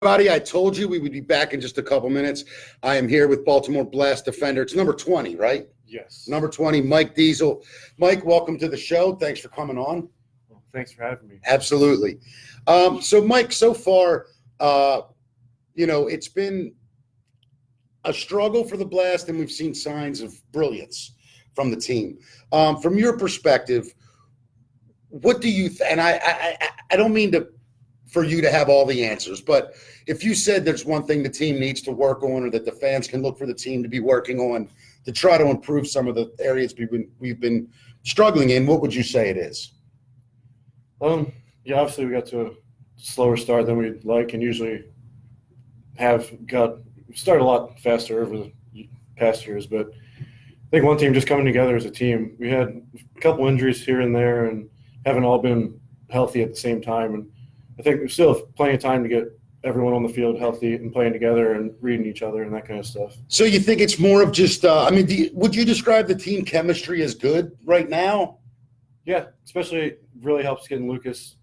Everybody, I told you we would be back in just a couple minutes. I am here with Baltimore Blast defender. It's number 20, right? Yes. Number 20, Mike Deasel. Mike, welcome to the show. Thanks for coming on. Well, thanks for having me. Absolutely. So, Mike, so far, it's been a struggle for the Blast, and we've seen signs of brilliance from the team. From your perspective, what do you and I don't mean for you to have all the answers, but if you said there's one thing the team needs to work on, or that the fans can look for the team to be working on to try to improve some of the areas we've been struggling in, what would you say it is? Obviously we got to a slower start than we'd like, and usually started a lot faster over the past years. But I think one team just coming together as a team. We had a couple injuries here and there, and haven't all been healthy at the same time. And I think we still have plenty of time to get everyone on the field healthy and playing together and reading each other and that kind of stuff. So you think it's more of just would you describe the team chemistry as good right now? Yeah, especially really helps getting Lucas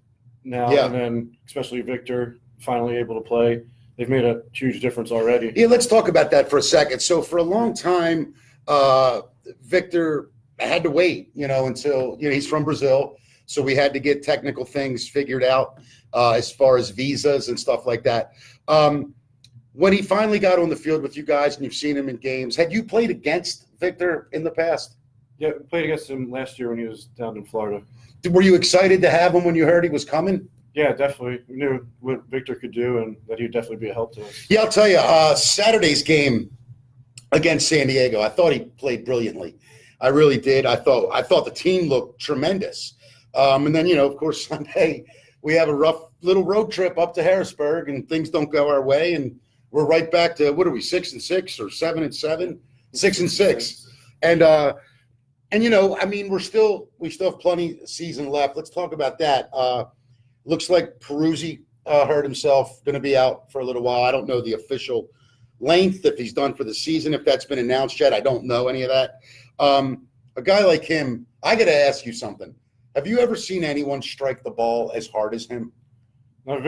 now, and then especially Victor finally able to play. They've made a huge difference already. Yeah, let's talk about that for a second. So for a long time, Victor had to wait, until he's from Brazil. So we had to get technical things figured out as far as visas and stuff like that. When he finally got on the field with you guys and you've seen him in games, had you played against Victor in the past? Yeah, we played against him last year when he was down in Florida. Were you excited to have him when you heard he was coming? Yeah, definitely. We knew what Victor could do and that he'd definitely be a help to us. Yeah, I'll tell you, Saturday's game against San Diego, I thought he played brilliantly. I really did. I thought the team looked tremendous. And then, of course, Sunday we have a rough little road trip up to Harrisburg, and things don't go our way, and we're right back to, what are we, 6-6 or 7-7? 6-6. And we still have plenty of season left. Let's talk about that. Looks like Peruzzi hurt himself, going to be out for a little while. I don't know the official length, if he's done for the season, if that's been announced yet. I don't know any of that. A guy like him, I got to ask you something. Have you ever seen anyone strike the ball as hard as him? No,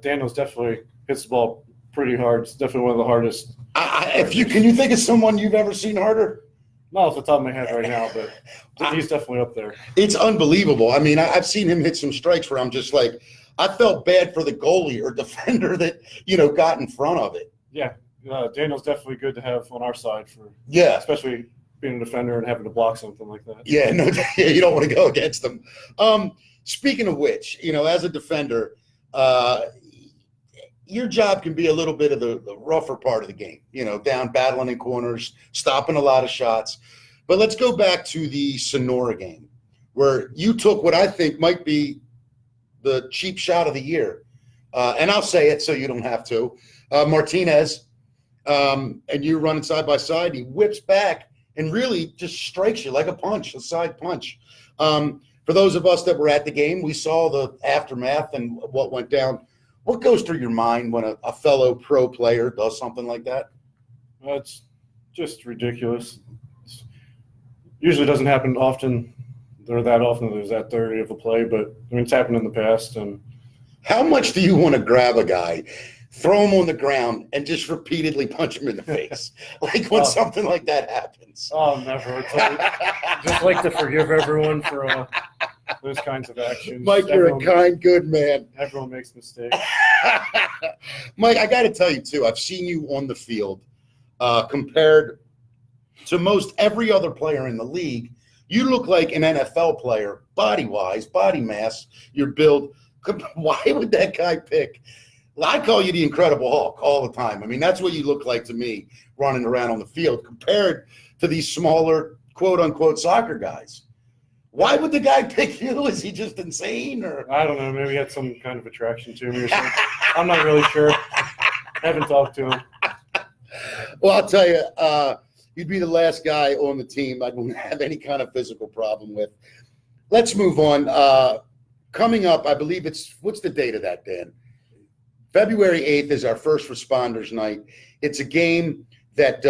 Daniels definitely hits the ball pretty hard. It's definitely one of the hardest. Can you think of someone you've ever seen harder? Not off the top of my head right now, but he's definitely up there. It's unbelievable. I've seen him hit some strikes where I'm just like, I felt bad for the goalie or defender that, got in front of it. Yeah, Daniel's definitely good to have on our side especially being a defender and having to block something like that. Yeah, you don't want to go against them. Speaking of which, as a defender, your job can be a little bit of the rougher part of the game, down battling in corners, stopping a lot of shots. But let's go back to the Sonora game where you took what I think might be the cheap shot of the year. And I'll say it so you don't have to. Martinez, and you're running side by side. He whips back and really just strikes you like a side punch. For those of us that were at the game, we saw the aftermath and what went down. What goes through your mind when a fellow pro player does something like that? It's just ridiculous. Usually doesn't happen often. There's that dirty of a play, but it's happened in the past. And how much do you want to grab a guy, throw him on the ground, and just repeatedly punch him in the face? Like when something like that happens. Oh, never. Just like to forgive everyone for those kinds of actions. Mike, you're a kind, good man. Everyone makes mistakes. Mike, I got to tell you, too, I've seen you on the field compared to most every other player in the league. You look like an NFL player, body-wise, body mass, your build. Why would that guy pick? I call you the Incredible Hulk all the time. That's what you look like to me running around on the field compared to these smaller, quote-unquote, soccer guys. Why would the guy pick you? Is he just insane? Or I don't know. Maybe he had some kind of attraction to me or something. I'm not really sure. I haven't talked to him. Well, I'll tell you, you'd be the last guy on the team I wouldn't have any kind of physical problem with. Let's move on. Coming up, I believe what's the date of that, Dan? February 8th is our first responders night. It's a game that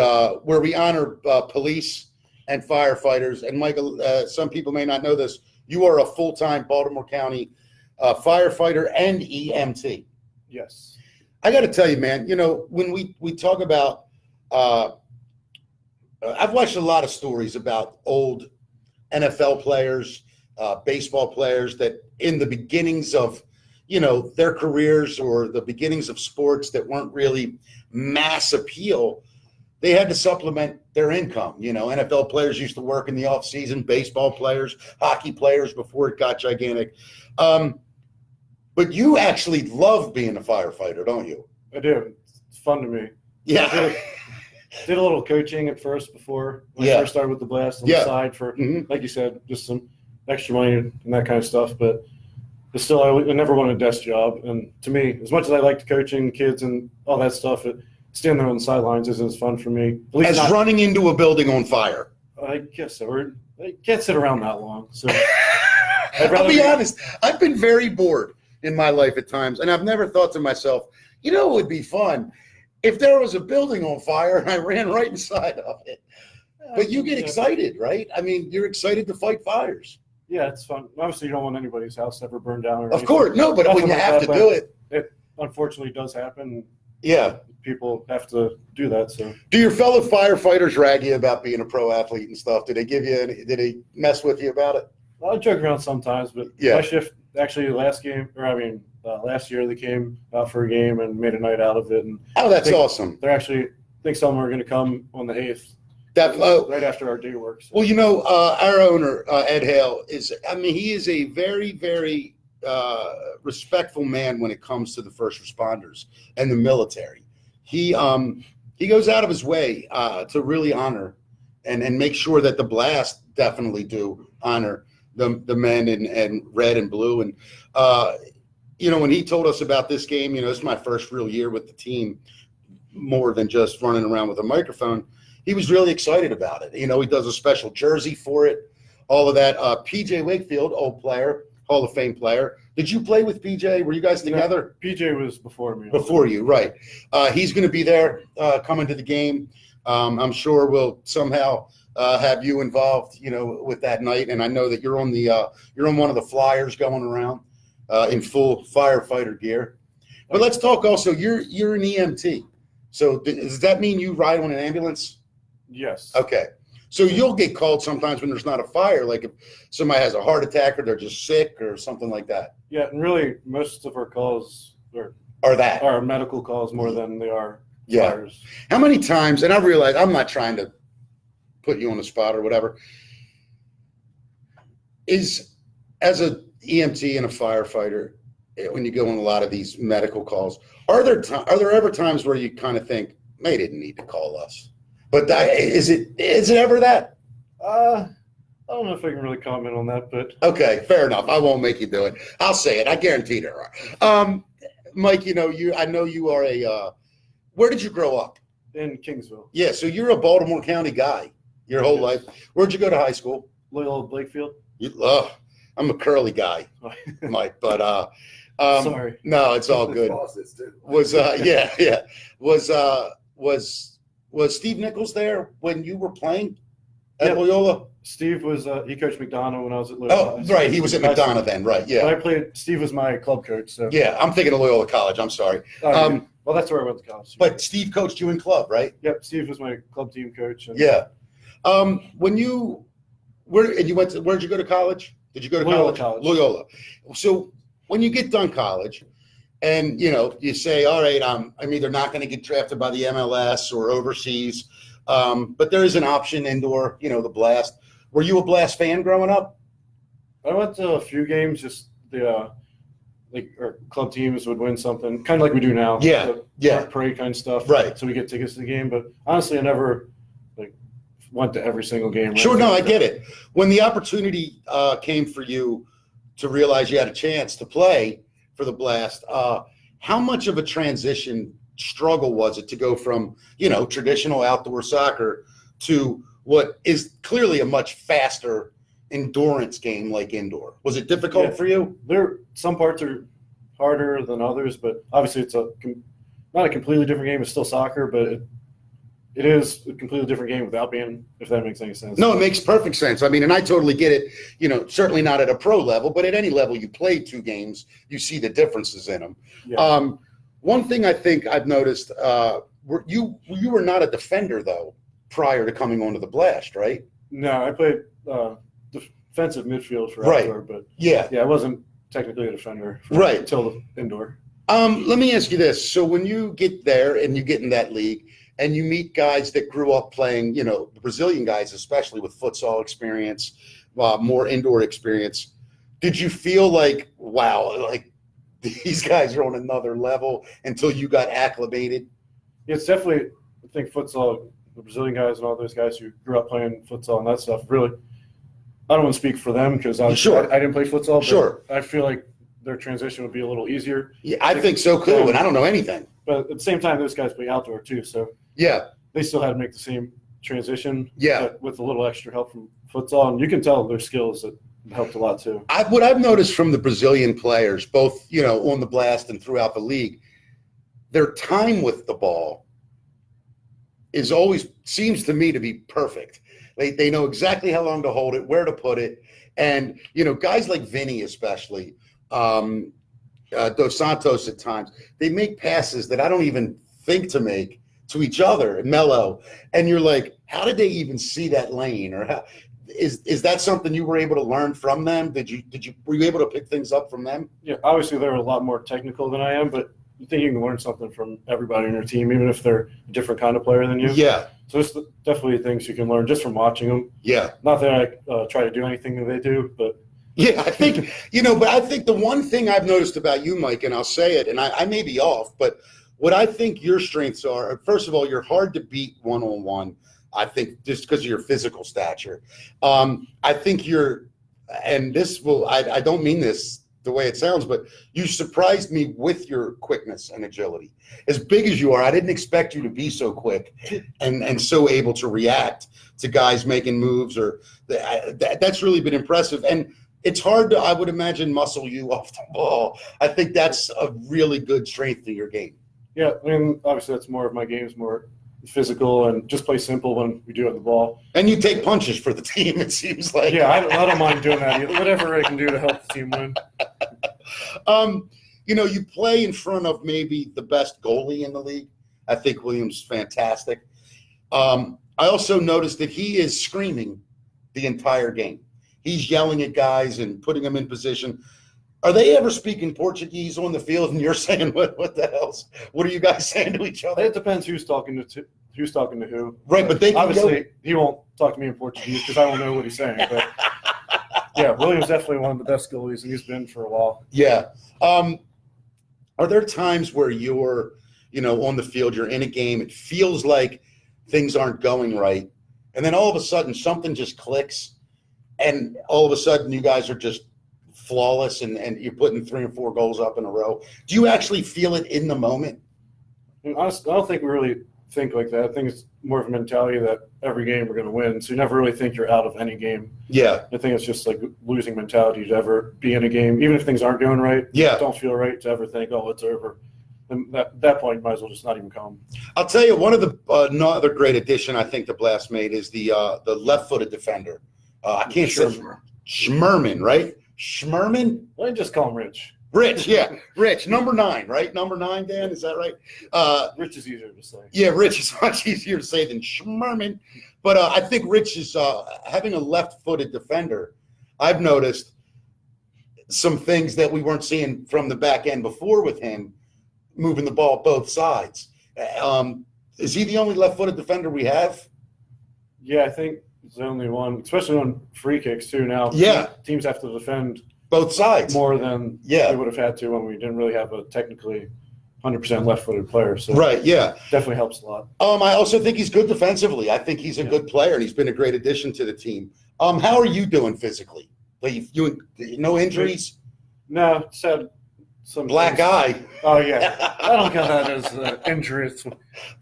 where we honor police and firefighters. And Michael, some people may not know this. You are a full-time Baltimore County firefighter and EMT. Yes. I got to tell you, man, when we talk about, I've watched a lot of stories about old NFL players, baseball players that in the beginnings of, their careers or the beginnings of sports that weren't really mass appeal, they had to supplement their income. NFL players used to work in the off season, baseball players, hockey players before it got gigantic. But you actually love being a firefighter, don't you? I do. It's fun to me. Yeah. Did a little coaching at first before when I first started with the blast on the side for, like you said, just some extra money and that kind of stuff. But still, I never wanted a desk job. And to me, as much as I liked coaching kids and all that stuff, standing there on the sidelines isn't as fun for me. As running into a building on fire. I guess so. I can't sit around that long. So I'll be honest. I've been very bored in my life at times, and I've never thought to myself, it would be fun if there was a building on fire and I ran right inside of it. But you get excited, right? I mean, you're excited to fight fires. Yeah, it's fun. Obviously, you don't want anybody's house ever burned down. Of course, no, but when you have to do it. It unfortunately does happen. Yeah. People have to do that. So, do your fellow firefighters rag you about being a pro athlete and stuff? Did they mess with you about it? I joke around sometimes, but my shift actually last year they came out for a game and made a night out of it. And that's awesome. They're actually, I think some are going to come on the 8th. Right after our day work. So. Well, our owner, Ed Hale, he is a very, very respectful man when it comes to the first responders and the military. He goes out of his way to really honor and make sure that the blast definitely do honor the men in red and blue. And, when he told us about this game, it's my first real year with the team, more than just running around with a microphone. He was really excited about it. He does a special jersey for it, all of that. PJ Wakefield, old player, Hall of Fame player. Did you play with PJ? Were you guys together? No, PJ was before me. Before you, right. He's going to be there coming to the game. I'm sure we'll somehow have you involved, with that night. And I know that you're on one of the flyers going around in full firefighter gear. But let's talk also, you're an EMT. So does that mean you ride on an ambulance? Yes. Okay. So you'll get called sometimes when there's not a fire, like if somebody has a heart attack or they're just sick or something like that. Yeah, and really most of our calls are medical calls more than they are fires. How many times, and I realize I'm not trying to put you on the spot or whatever, as a EMT and a firefighter, when you go on a lot of these medical calls, are there ever times where you kind of think, they didn't need to call us? But is it ever that? I don't know if I can really comment on that, but okay, fair enough. I won't make you do it. I'll say it. I guarantee there are. Mike, I know you are where did you grow up? In Kingsville. Yeah, so you're a Baltimore County guy your whole life. Where'd you go to high school? Loyola Blakefield. I'm a Curly guy, Mike, but sorry. No, it's all good. Was Steve Nichols there when you were playing at Loyola? Steve was he coached McDonough when I was at Loyola. Oh, right, he was at McDonough then, right? Yeah. Steve was my club coach. So yeah, I'm thinking of Loyola College. I'm sorry. Well, that's where I went to college. But Steve coached you in club, right? Yep, Steve was my club team coach. Yeah. Where'd you go to college? Did you go to college? Loyola. So when you get done college, and you say, all right, I'm either not going to get drafted by the MLS or overseas, but there is an option indoor, the blast. Were you a blast fan growing up? I went to a few games. Just our club teams would win something, kind of like we do now. Yeah. Parade kind of stuff. Right. So we get tickets to the game, but honestly, I never went to every single game. Sure, no, I get it. When the opportunity came for you to realize you had a chance to play for the Blast, how much of a transition struggle was it to go from, traditional outdoor soccer to what is clearly a much faster endurance game like indoor? Was it difficult for you? Some parts are harder than others, but obviously it's not a completely different game. It's still soccer, but it is a completely different game without being, if that makes any sense. No, it makes perfect sense. I mean, and I totally get it, certainly not at a pro level, but at any level you play two games, you see the differences in them. Yeah. One thing I think I've noticed, you were not a defender though prior to coming onto the Blast, right? No, I played defensive midfield for Right. outdoor, but Yeah. I wasn't technically a defender Right. until the indoor. Let me ask you this. So when you get there and you get in that league and you meet guys that grew up playing, Brazilian guys, especially with futsal experience, more indoor experience, did you feel like, wow, like these guys are on another level until you got acclimated? It's definitely, I think futsal, the Brazilian guys and all those guys who grew up playing futsal and that stuff, really, I don't want to speak for them because I didn't play futsal, but Sure. I feel like their transition would be a little easier. Yeah, I think so too, and I don't know anything. But at the same time, those guys play outdoor too, so Yeah. they still had to make the same transition. Yeah. But with a little extra help from futsal, and you can tell their skills that helped a lot too. What I've noticed from the Brazilian players, both on the Blast and throughout the league, their time with the ball seems to me to be perfect. They know exactly how long to hold it, where to put it, and guys like Vinny especially, Dos Santos at times, they make passes that I don't even think to make to each other and Melo, and you're like, how did they even see that lane? Or how is that something you were able to learn from them? Were you able to pick things up from them? Yeah, obviously they're a lot more technical than I am, but I think you can learn something from everybody in your team, even if they're a different kind of player than you. Yeah. So it's definitely things you can learn just from watching them. Yeah. Not that I try to do anything that they do, but yeah, I think, but I think the one thing I've noticed about you, Mike, and I'll say it, and I may be off, but what I think your strengths are, first of all, you're hard to beat one-on-one, I think, just because of your physical stature. I think and I don't mean this the way it sounds, but you surprised me with your quickness and agility. As big as you are, I didn't expect you to be so quick and so able to react to guys making moves, or that's really been impressive. And it's hard to, I would imagine, muscle you off the ball. I think that's a really good strength to your game. Yeah, I mean, obviously that's more of my game, is more physical and just play simple when we do have the ball. And you take punches for the team, it seems like. Yeah, I don't mind doing that either. Whatever I can do to help the team win. You play in front of maybe the best goalie in the league. I think William's fantastic. I also noticed that he is screaming the entire game. He's yelling at guys and putting them in position. Are they ever speaking Portuguese on the field and you're saying, what the hell's, what are you guys saying to each other? It depends who's talking to who. Right, but they obviously he won't talk to me in Portuguese because I don't know what he's saying. But yeah, William's definitely one of the best goalies, and he's been for a while. Yeah. Are there times where you're, on the field, you're in a game, it feels like things aren't going right, and then all of a sudden something just clicks, and all of a sudden you guys are just flawless and you're putting 3 or 4 goals up in a row? Do you actually feel it in the moment? Honestly, I don't think we really think like that. I think it's more of a mentality that every game we're going to win. So you never really think you're out of any game. Yeah. I think it's just like losing mentality to ever be in a game, even if things aren't going right. Yeah. Don't feel right to ever think, oh, it's over. And at that point, you might as well just not even come. I'll tell you, one of the another great addition I think the Blast made is the left-footed defender. I can't say Schmerman, right? Schmerman? Let me just call him Rich. Rich, yeah. Rich, number 9, right? Number 9, Dan, is that right? Rich is easier to say. Yeah, Rich is much easier to say than Schmerman. But I think Rich is having a left-footed defender. I've noticed some things that we weren't seeing from the back end before with him, moving the ball both sides. Is he the only left-footed defender we have? Yeah, I think it's the only one, especially on free kicks too now. Yeah. Teams have to defend both sides more than they would have had to when we didn't really have a technically 100% left-footed player. So right, yeah. Definitely helps a lot. I also think he's good defensively. I think he's a good player, and he's been a great addition to the team. How are you doing physically? Like, you no injuries? No, just had some black eye. Oh yeah, I don't count that as injury. It's,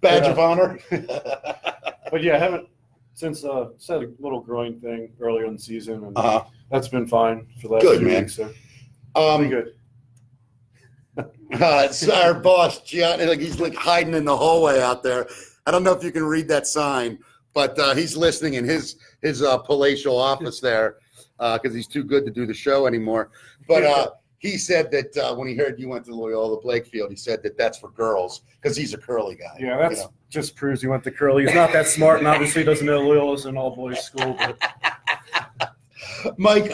badge of honor. But yeah, I haven't since had a little groin thing earlier in the season, and that's been fine for the last few weeks. So pretty good. It's our boss, Gianni. Like, he's like hiding in the hallway out there. I don't know if you can read that sign, but he's listening in his palatial office there because he's too good to do the show anymore. But he said that when he heard you went to Loyola Blakefield, he said that that's for girls because he's a curly guy. Yeah, that's just proves he went to curly. He's not that smart, and obviously doesn't know Loyola's an all-boys school. But Mike,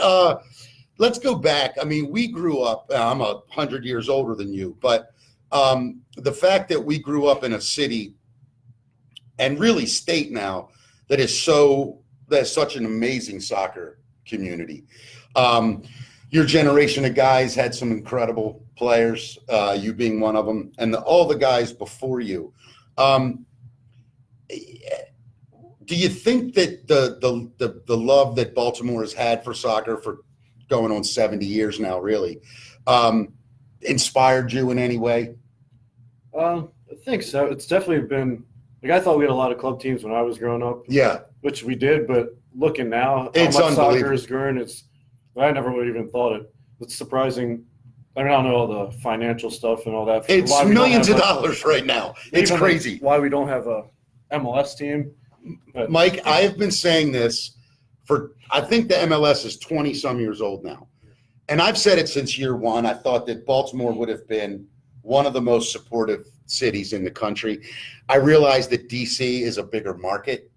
let's go back. I mean, we grew up. I'm 100 years older than you, but the fact that we grew up in a city and really state now that's such an amazing soccer community. Your generation of guys had some incredible players, you being one of them, and all the guys before you. Do you think that the love that Baltimore has had for soccer for going on 70 years now, really, inspired you in any way? I think so. It's definitely been like I thought we had a lot of club teams when I was growing up. Yeah, which we did, but looking now, it's how much unbelievable. soccer is growing. I never would have even thought it. It's surprising. I mean, I don't know all the financial stuff and all that. It's millions of dollars right now. It's crazy. Why we don't have a MLS team. But, Mike, I have been saying this I think the MLS is 20-some years old now. And I've said it since year one. I thought that Baltimore would have been one of the most supportive cities in the country. I realize that D.C. is a bigger market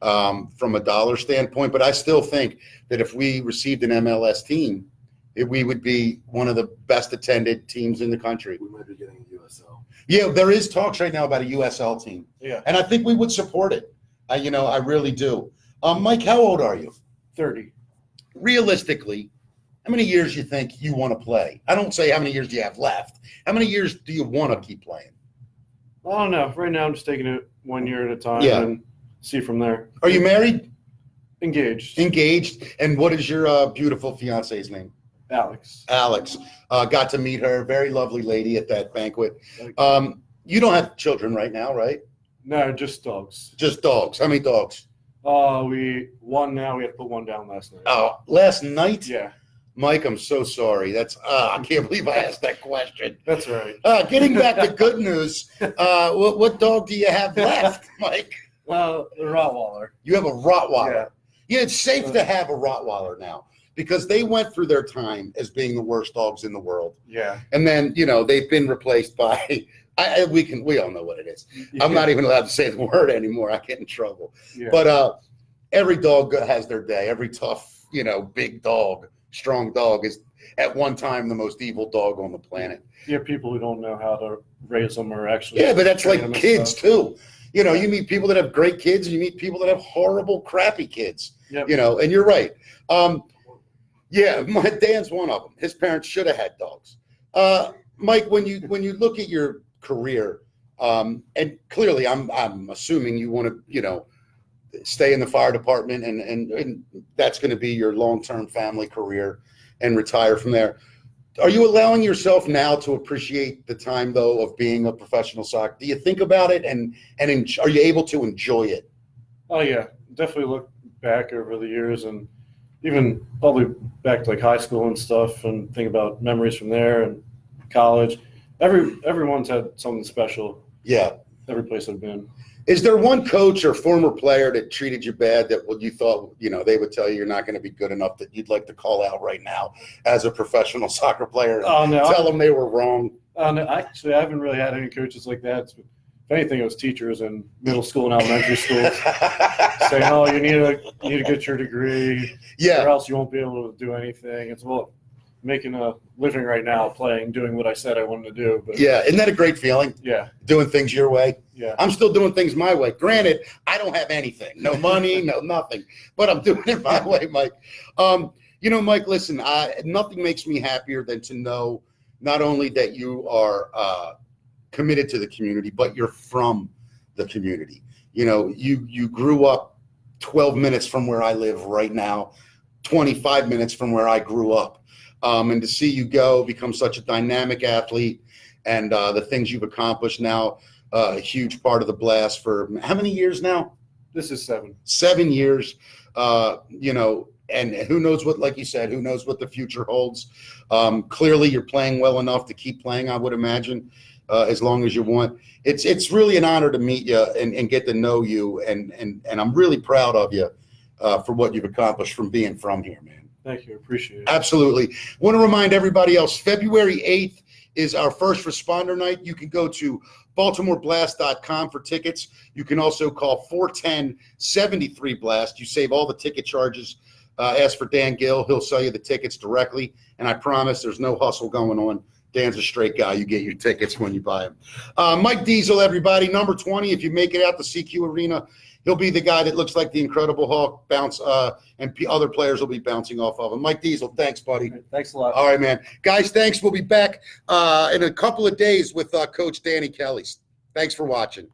from a dollar standpoint, but I still think that if we received an MLS team, we would be one of the best attended teams in the country. We might be getting a USL. Yeah, there is talks right now about a USL team. Yeah. And I think we would support it. I really do. Mike, how old are you? 30. Realistically, how many years do you think you want to play? I don't say how many years do you have left. How many years do you want to keep playing? I don't know. Right now, I'm just taking it 1 year at a time and see from there. Are you married? Engaged. Engaged. And what is your beautiful fiance's name? Alex. Alex. Got to meet her. Very lovely lady at that banquet. You don't have children right now, right? No, just dogs. Just dogs. How many dogs? One now. We had to put one down last night. Oh, last night? Yeah. Mike, I'm so sorry. I can't believe I asked that question. That's right. Getting back to good news, what dog do you have left, Mike? The Rottweiler. You have a Rottweiler. Yeah. It's safe to have a Rottweiler now because they went through their time as being the worst dogs in the world. Yeah. And then, they've been replaced by we all know what it is. Yeah. I'm not even allowed to say the word anymore. I get in trouble. Yeah. But every dog has their day. Every tough, big dog, strong dog is at one time the most evil dog on the planet. Yeah, people who don't know how to raise them or actually. Yeah, but that's train like them and kids stuff. too. You meet people that have great kids, and you meet people that have horrible, crappy kids. Yep. And you're right. Yeah, my Dan's one of them. His parents should have had dogs. Mike, when you look at your career, and clearly I'm assuming you want to, stay in the fire department and that's going to be your long-term family career and retire from there. Are you allowing yourself now to appreciate the time though of being a professional soccer? Do you think about it and are you able to enjoy it? Oh yeah, definitely look back over the years and even probably back to like high school and stuff and think about memories from there and college. Everyone's had something special. Yeah. Every place I've been. Is there one coach or former player that treated you bad that you thought, they would tell you you're not going to be good enough that you'd like to call out right now as a professional soccer player? Oh, no. Tell them they were wrong. No, actually, I haven't really had any coaches like that. If anything, it was teachers in middle school and elementary school saying, "Oh, you need to get your degree, Yeah. or else you won't be able to do anything." It's making a living right now, doing what I said I wanted to do. But Yeah, isn't that a great feeling? yeah, Doing things your way. yeah. I'm still doing things my way. Granted, I don't have anything, no money, no nothing, but I'm doing it my way, Mike. Mike, listen, nothing makes me happier than to know not only that you are committed to the community, but you're from the community. You grew up 12 minutes from where I live right now, 25 minutes from where I grew up. And to see you become such a dynamic athlete and the things you've accomplished now, a huge part of the blast for how many years now? This is 7. 7 years, and who knows what, like you said, who knows what the future holds. Clearly you're playing well enough to keep playing, I would imagine, as long as you want. It's really an honor to meet you and get to know you. And I'm really proud of you for what you've accomplished from being from here, man. Thank you. Appreciate it. Absolutely. Want to remind everybody else, February 8th is our first responder night. You can go to baltimoreblast.com for tickets. You can also call 410-73-BLAST. You save all the ticket charges. Ask for Dan Gill. He'll sell you the tickets directly. And I promise there's no hustle going on. Dan's a straight guy. You get your tickets when you buy them. Mike Deasel, everybody, number 20. If you make it out to CQ Arena, he'll be the guy that looks like the Incredible Hulk bounce, and other players will be bouncing off of him. Mike Deasel, thanks, buddy. Thanks a lot. All right, man. Guys, thanks. We'll be back in a couple of days with Coach Danny Kelly. Thanks for watching.